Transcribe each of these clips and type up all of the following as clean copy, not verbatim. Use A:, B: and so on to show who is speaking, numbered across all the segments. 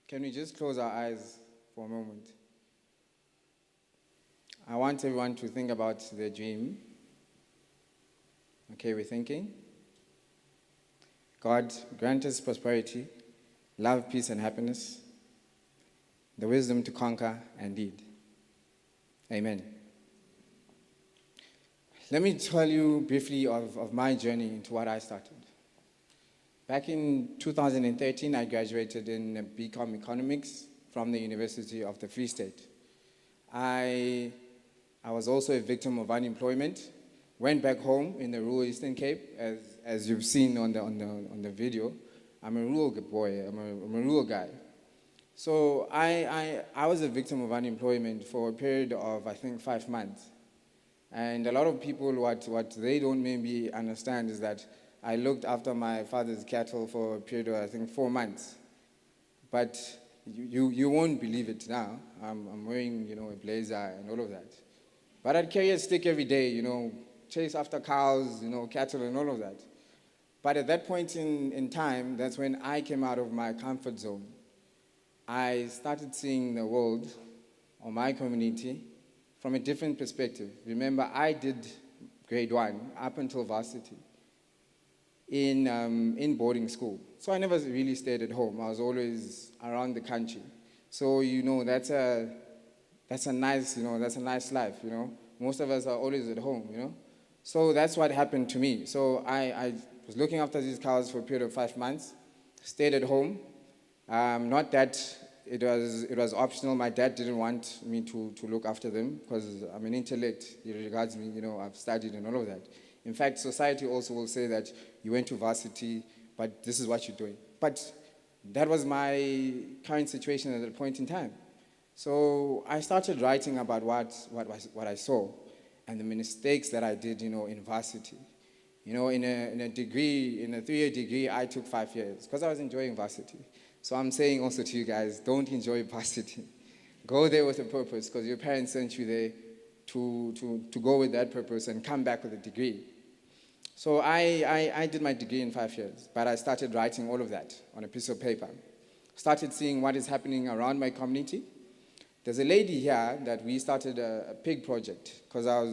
A: Can we just close our eyes for a moment? I want everyone to think about their dream. Okay, we're thinking. God, grant us prosperity, love, peace, and happiness, the wisdom to conquer and lead. Amen. Let me tell you briefly of my journey into what I started. Back in 2013, I graduated in BCom Economics from the University of the Free State. I was also a victim of unemployment. Went back home in the rural Eastern Cape, as you've seen on the video. I'm a rural boy. I'm a rural guy. So I was a victim of unemployment for a period of, I think, 5 months. And a lot of people, what they don't maybe understand is that I looked after my father's cattle for a period of, I think, 4 months. But you won't believe it now. I'm wearing, a blazer and all of that. But I'd carry a stick every day, chase after cows, cattle and all of that. But at that point in time, that's when I came out of my comfort zone. I started seeing the world or my community from a different perspective. Remember, I did grade 1 up until varsity in boarding school. So I never really stayed at home. I was always around the country. So, that's a nice life, Most of us are always at home, So that's what happened to me. So I was looking after these cows for a period of 5 months, stayed at home. Not that it was optional. My dad didn't want me to look after them because I'm an intellect. He regards me, I've studied and all of that. In fact, society also will say that you went to varsity, but this is what you're doing. But that was my current situation at that point in time. So I started writing about what I saw and the mistakes that I did, in varsity. In a 3-year degree, I took 5 years because I was enjoying varsity. So I'm saying also to you guys, don't enjoy varsity. Go there with a purpose because your parents sent you there to go with that purpose and come back with a degree. So I did my degree in 5 years, but I started writing all of that on a piece of paper. Started seeing what is happening around my community. There's a lady here that we started a pig project because I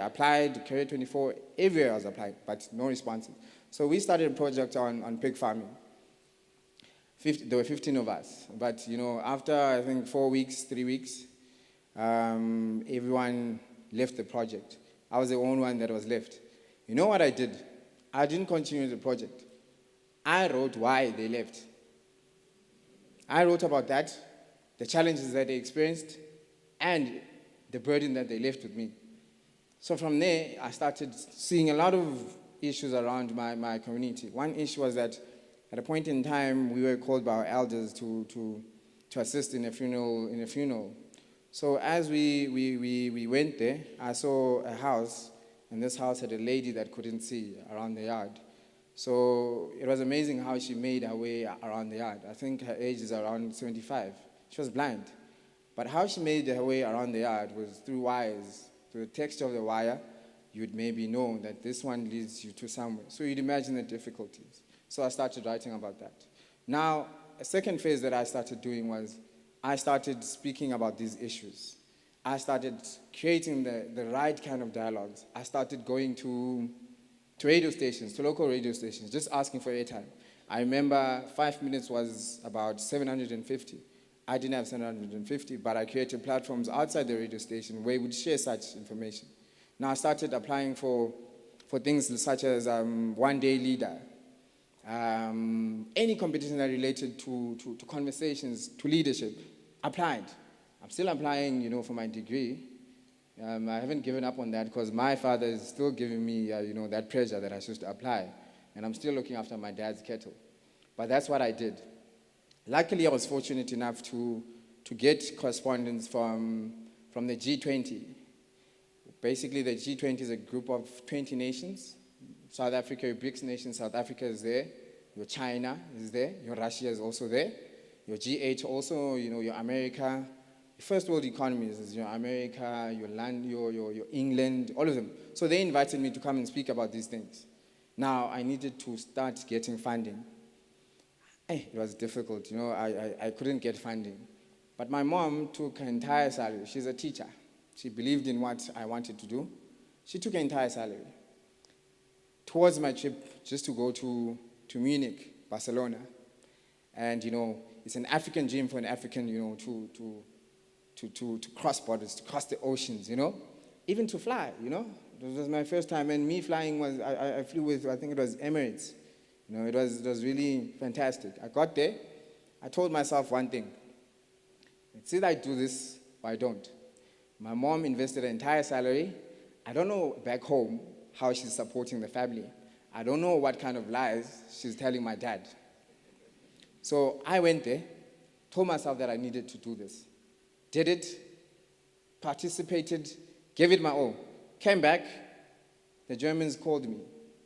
A: applied, Career 24, everywhere I was applying, but no responses. So we started a project on pig farming. There were 15 of us, but after I think 3 weeks, everyone left the project. I was the only one that was left. You know what I did? I didn't continue the project. I wrote why they left. I wrote about that, the challenges that they experienced, and the burden that they left with me. So from there, I started seeing a lot of issues around my community. One issue was that at a point in time, we were called by our elders to assist in a funeral. So as we went there, I saw a house, and this house had a lady that couldn't see around the yard. So it was amazing how she made her way around the yard. I think her age is around 75. She was blind. But how she made her way around the yard was through wires. Through the texture of the wire, you'd maybe know that this one leads you to somewhere. So you'd imagine the difficulties. So I started writing about that. Now, a second phase that I started doing was I started speaking about these issues. I started creating the right kind of dialogues. I started going to radio stations, to local radio stations, just asking for airtime. I remember 5 minutes was about 750. I didn't have 750, but I created platforms outside the radio station where we would share such information. Now I started applying for things such as One Day Leader, any competition that related to conversations, to leadership, applied. I'm still applying, for my degree. I haven't given up on that because my father is still giving me, that pressure that I should apply. And I'm still looking after my dad's cattle. But that's what I did. Luckily, I was fortunate enough to get correspondence from the G20. Basically, the G20 is a group of 20 nations. South Africa, your BRICS nation, South Africa is there. Your China is there. Your Russia is also there. Your G8 also, your America. First world economies is your America, your land, your England, all of them. So they invited me to come and speak about these things. Now, I needed to start getting funding. it was difficult. I couldn't get funding. But my mom took her entire salary. She's a teacher. She believed in what I wanted to do. She took her entire salary towards my trip just to go to Munich, Barcelona. And, it's an African dream for an African, to cross borders, to cross the oceans, even to fly, It was my first time, and me flying was, I flew with, I think it was Emirates. It was really fantastic. I got there, I told myself one thing. It's either I do this or I don't. My mom invested her entire salary. I don't know back home how she's supporting the family. I don't know what kind of lies she's telling my dad. So I went there, told myself that I needed to do this. Did it, participated, gave it my all. Came back, the Germans called me,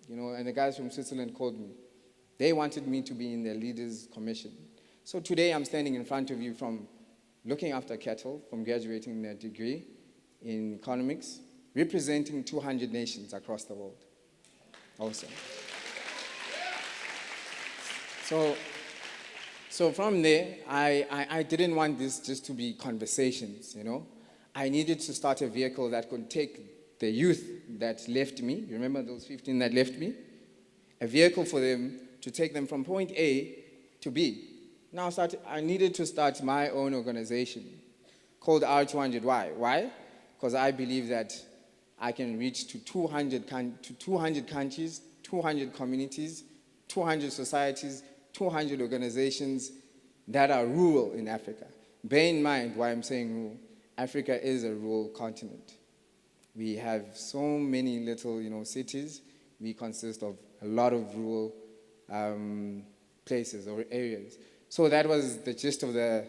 A: and the guys from Switzerland called me. They wanted me to be in their leaders' commission. So today I'm standing in front of you from looking after cattle, from graduating a degree in economics, representing 200 nations across the world. Also. So from there, I didn't want this just to be conversations, I needed to start a vehicle that could take the youth that left me, you remember those 15 that left me? A vehicle for them to take them from point A to B. Now I needed to start my own organization called R200Y. Why? Because I believe that I can reach to 200 countries, 200 communities, 200 societies, 200 organizations that are rural in Africa. Bear in mind why I'm saying rural. Africa is a rural continent. We have so many little, cities. We consist of a lot of rural places or areas. So that was the gist of the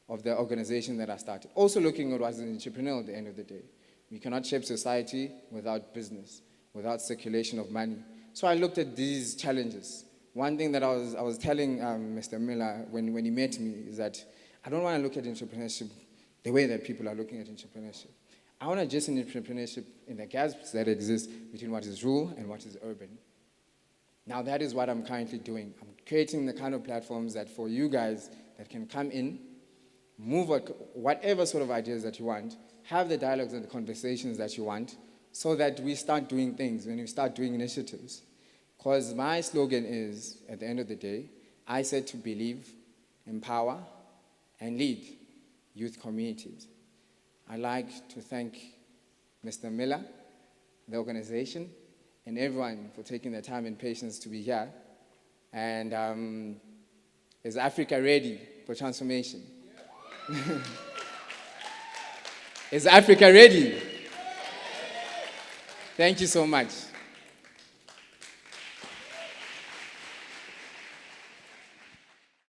A: organization that I started. Also looking at what an entrepreneur at the end of the day. We cannot shape society without business, without circulation of money. So I looked at these challenges. One thing that I was telling Mr. Miller when he met me is that I don't want to look at entrepreneurship the way that people are looking at entrepreneurship. I want to adjust entrepreneurship in the gaps that exist between what is rural and what is urban. Now that is what I'm currently doing. I'm creating the kind of platforms that for you guys that can come in, move whatever sort of ideas that you want, have the dialogues and the conversations that you want, so that we start doing things, when we start doing initiatives. Because my slogan is, at the end of the day, I said to believe, empower, and lead youth communities. I'd like to thank Mr. Miller, the organization, and everyone for taking the time and patience to be here. And is Africa ready for transformation? Is Africa ready? Thank you so much.